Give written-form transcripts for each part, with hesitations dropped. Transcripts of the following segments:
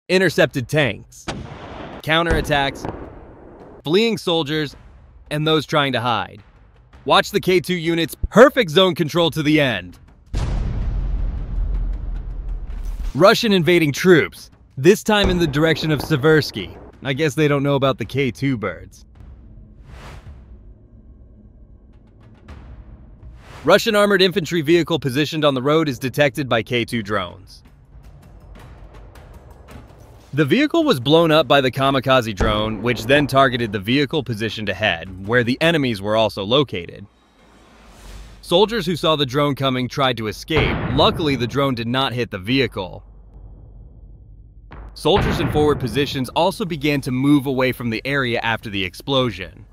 intercepted tanks, counterattacks, fleeing soldiers, and those trying to hide. Watch the K2 unit's perfect zone control to the end. Russian invading troops, this time in the direction of Seversky. I guess they don't know about the K2 birds. Russian armored infantry vehicle positioned on the road is detected by K2 drones. The vehicle was blown up by the kamikaze drone, which then targeted the vehicle positioned ahead, where the enemies were also located. Soldiers who saw the drone coming tried to escape. Luckily, the drone did not hit the vehicle. Soldiers in forward positions also began to move away from the area after the explosion.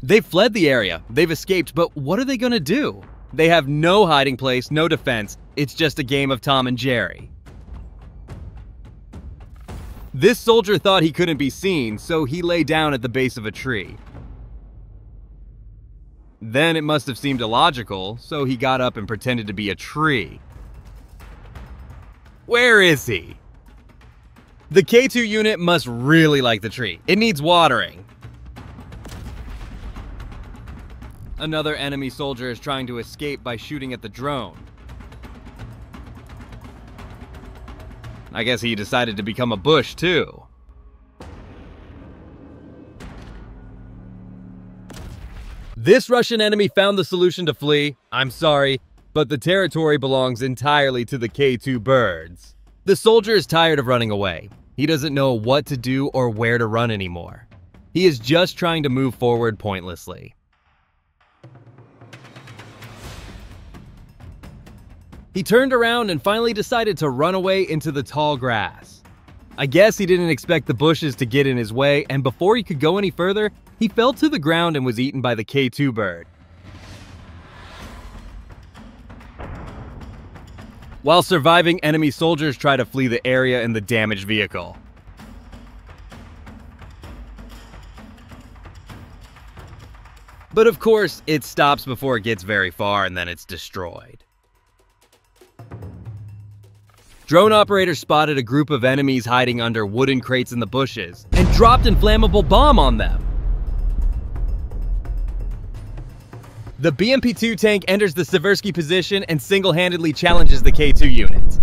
They've fled the area, they've escaped, but what are they gonna do? They have no hiding place, no defense, it's just a game of Tom and Jerry. This soldier thought he couldn't be seen, so he lay down at the base of a tree. Then it must have seemed illogical, so he got up and pretended to be a tree. Where is he? The K2 unit must really like the tree. It needs watering. Another enemy soldier is trying to escape by shooting at the drone. I guess he decided to become a bush too. This Russian enemy found the solution to flee. I'm sorry, but the territory belongs entirely to the K2 birds. The soldier is tired of running away. He doesn't know what to do or where to run anymore. He is just trying to move forward pointlessly. He turned around and finally decided to run away into the tall grass. I guess he didn't expect the bushes to get in his way, and before he could go any further, he fell to the ground and was eaten by the K2 bird. While surviving, enemy soldiers try to flee the area in the damaged vehicle. But of course, it stops before it gets very far and then it's destroyed. Drone operators spotted a group of enemies hiding under wooden crates in the bushes and dropped an inflammable bomb on them. The BMP-2 tank enters the Seversky position and single-handedly challenges the K2 unit.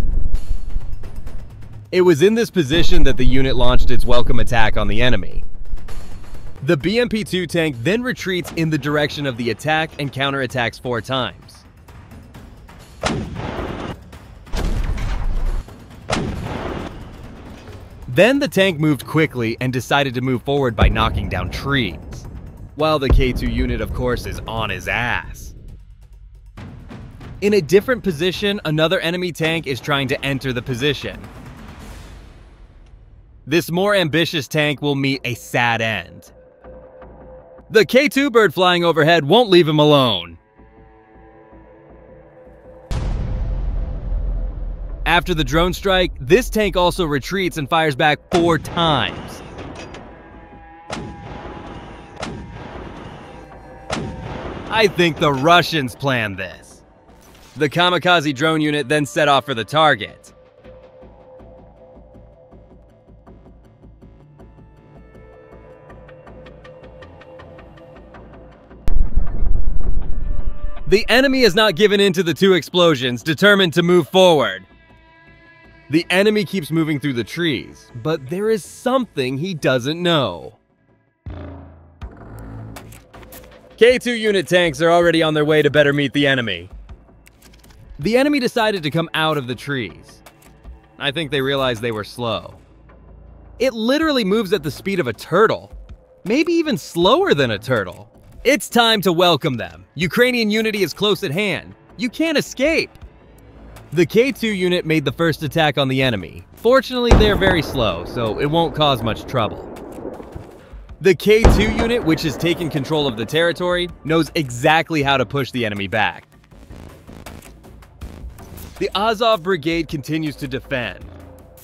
It was in this position that the unit launched its welcome attack on the enemy. The BMP-2 tank then retreats in the direction of the attack and counterattacks 4 times. Then the tank moved quickly and decided to move forward by knocking down trees, while the K2 unit, of course, is on his ass. In a different position, another enemy tank is trying to enter the position. This more ambitious tank will meet a sad end. The K2 bird flying overhead won't leave him alone. After the drone strike, this tank also retreats and fires back 4 times. I think the Russians planned this. The kamikaze drone unit then set off for the target. The enemy has not given in to the 2 explosions, determined to move forward. The enemy keeps moving through the trees, but there is something he doesn't know. K2 unit tanks are already on their way to better meet the enemy. The enemy decided to come out of the trees. I think they realized they were slow. It literally moves at the speed of a turtle, maybe even slower than a turtle. It's time to welcome them. Ukrainian unity is close at hand. You can't escape. The K2 unit made the first attack on the enemy. Fortunately, they're very slow, so it won't cause much trouble. The K2 unit, which has taken control of the territory, knows exactly how to push the enemy back. The Azov Brigade continues to defend.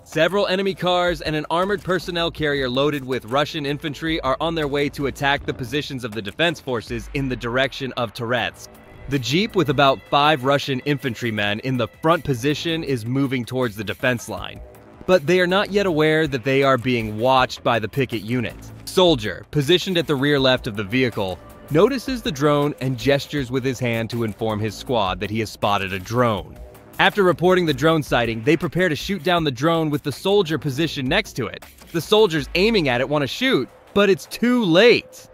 Several enemy cars and an armored personnel carrier loaded with Russian infantry are on their way to attack the positions of the defense forces in the direction of Toretsk. The Jeep with about 5 Russian infantrymen in the front position is moving towards the defense line. but they are not yet aware that they are being watched by the picket unit. Soldier, positioned at the rear left of the vehicle, notices the drone and gestures with his hand to inform his squad that he has spotted a drone. After reporting the drone sighting, they prepare to shoot down the drone with the soldier positioned next to it. The soldiers aiming at it want to shoot, but it's too late.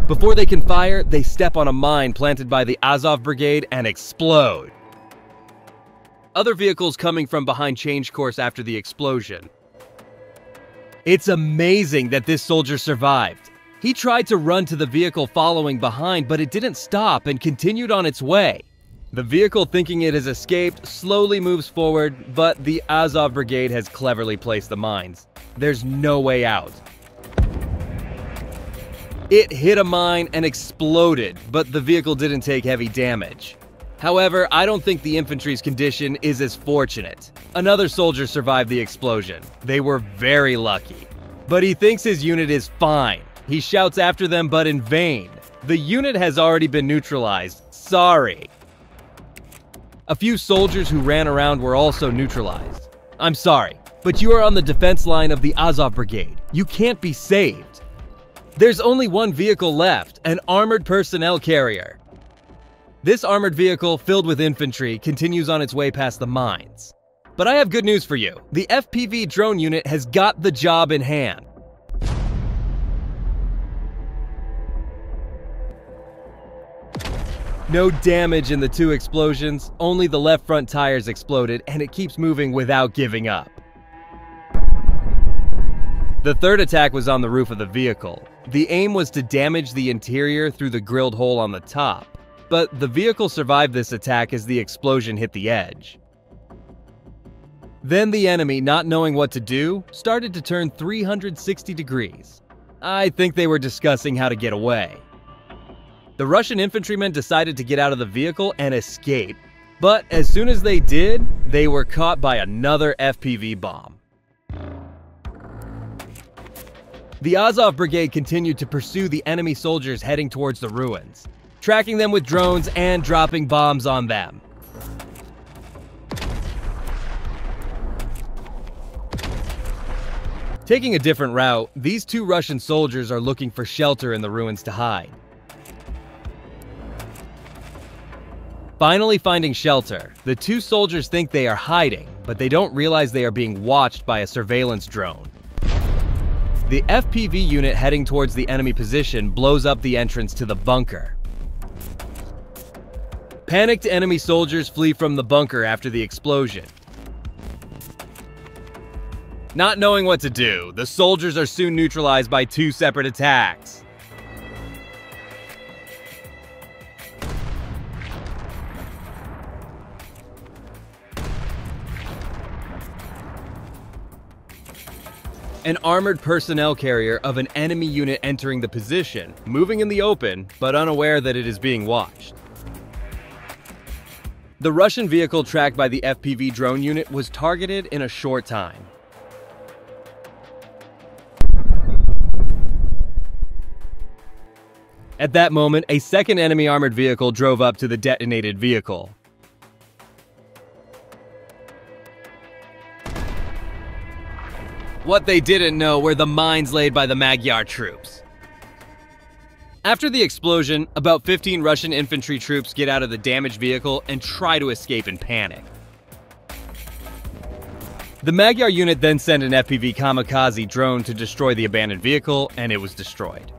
Before they can fire, they step on a mine planted by the Azov Brigade and explode. Other vehicles coming from behind change course after the explosion. It's amazing that this soldier survived. He tried to run to the vehicle following behind, but it didn't stop and continued on its way. The vehicle, thinking it has escaped, slowly moves forward, but the Azov Brigade has cleverly placed the mines. There's no way out. It hit a mine and exploded, but the vehicle didn't take heavy damage. However, I don't think the infantry's condition is as fortunate. Another soldier survived the explosion. They were very lucky. But he thinks his unit is fine. He shouts after them, but in vain. The unit has already been neutralized. Sorry. A few soldiers who ran around were also neutralized. I'm sorry, but you are on the defense line of the Azov Brigade. You can't be saved. There's only one vehicle left, an armored personnel carrier. This armored vehicle, filled with infantry, continues on its way past the mines. But I have good news for you. The FPV drone unit has got the job in hand. No damage in the two explosions, only the left front tires exploded, and it keeps moving without giving up. The third attack was on the roof of the vehicle. The aim was to damage the interior through the grilled hole on the top, but the vehicle survived this attack as the explosion hit the edge. Then the enemy, not knowing what to do, started to turn 360 degrees. I think they were discussing how to get away. The Russian infantrymen decided to get out of the vehicle and escape, but as soon as they did, they were caught by another FPV bomb. The Azov Brigade continued to pursue the enemy soldiers heading towards the ruins, tracking them with drones and dropping bombs on them. Taking a different route, these two Russian soldiers are looking for shelter in the ruins to hide. Finally finding shelter, the two soldiers think they are hiding, but they don't realize they are being watched by a surveillance drone. The FPV unit heading towards the enemy position blows up the entrance to the bunker. Panicked enemy soldiers flee from the bunker after the explosion. Not knowing what to do, the soldiers are soon neutralized by two separate attacks. An armored personnel carrier of an enemy unit entering the position, moving in the open, but unaware that it is being watched. The Russian vehicle tracked by the FPV drone unit was targeted in a short time. At that moment, a second enemy armored vehicle drove up to the detonated vehicle. What they didn't know were the mines laid by the Magyar troops. After the explosion, about 15 Russian infantry troops get out of the damaged vehicle and try to escape in panic. The Magyar unit then sent an FPV kamikaze drone to destroy the abandoned vehicle, and it was destroyed.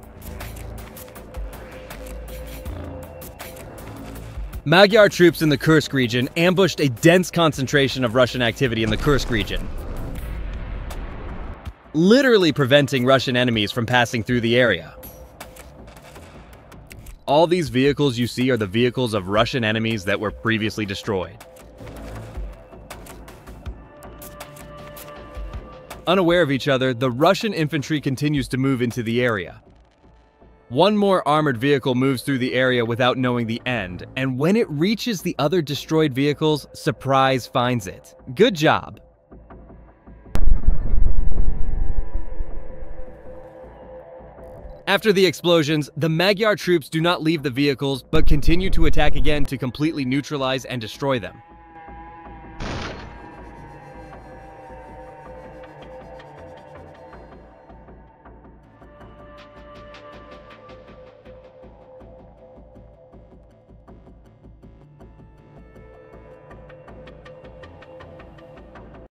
Magyar troops in the Kursk region ambushed a dense concentration of Russian activity in the Kursk region, literally preventing Russian enemies from passing through the area. All these vehicles you see are the vehicles of Russian enemies that were previously destroyed. Unaware of each other, the Russian infantry continues to move into the area. One more armored vehicle moves through the area without knowing the end, and when it reaches the other destroyed vehicles, Surprise finds it. Good job. After the explosions, the Magyar troops do not leave the vehicles, but continue to attack again to completely neutralize and destroy them.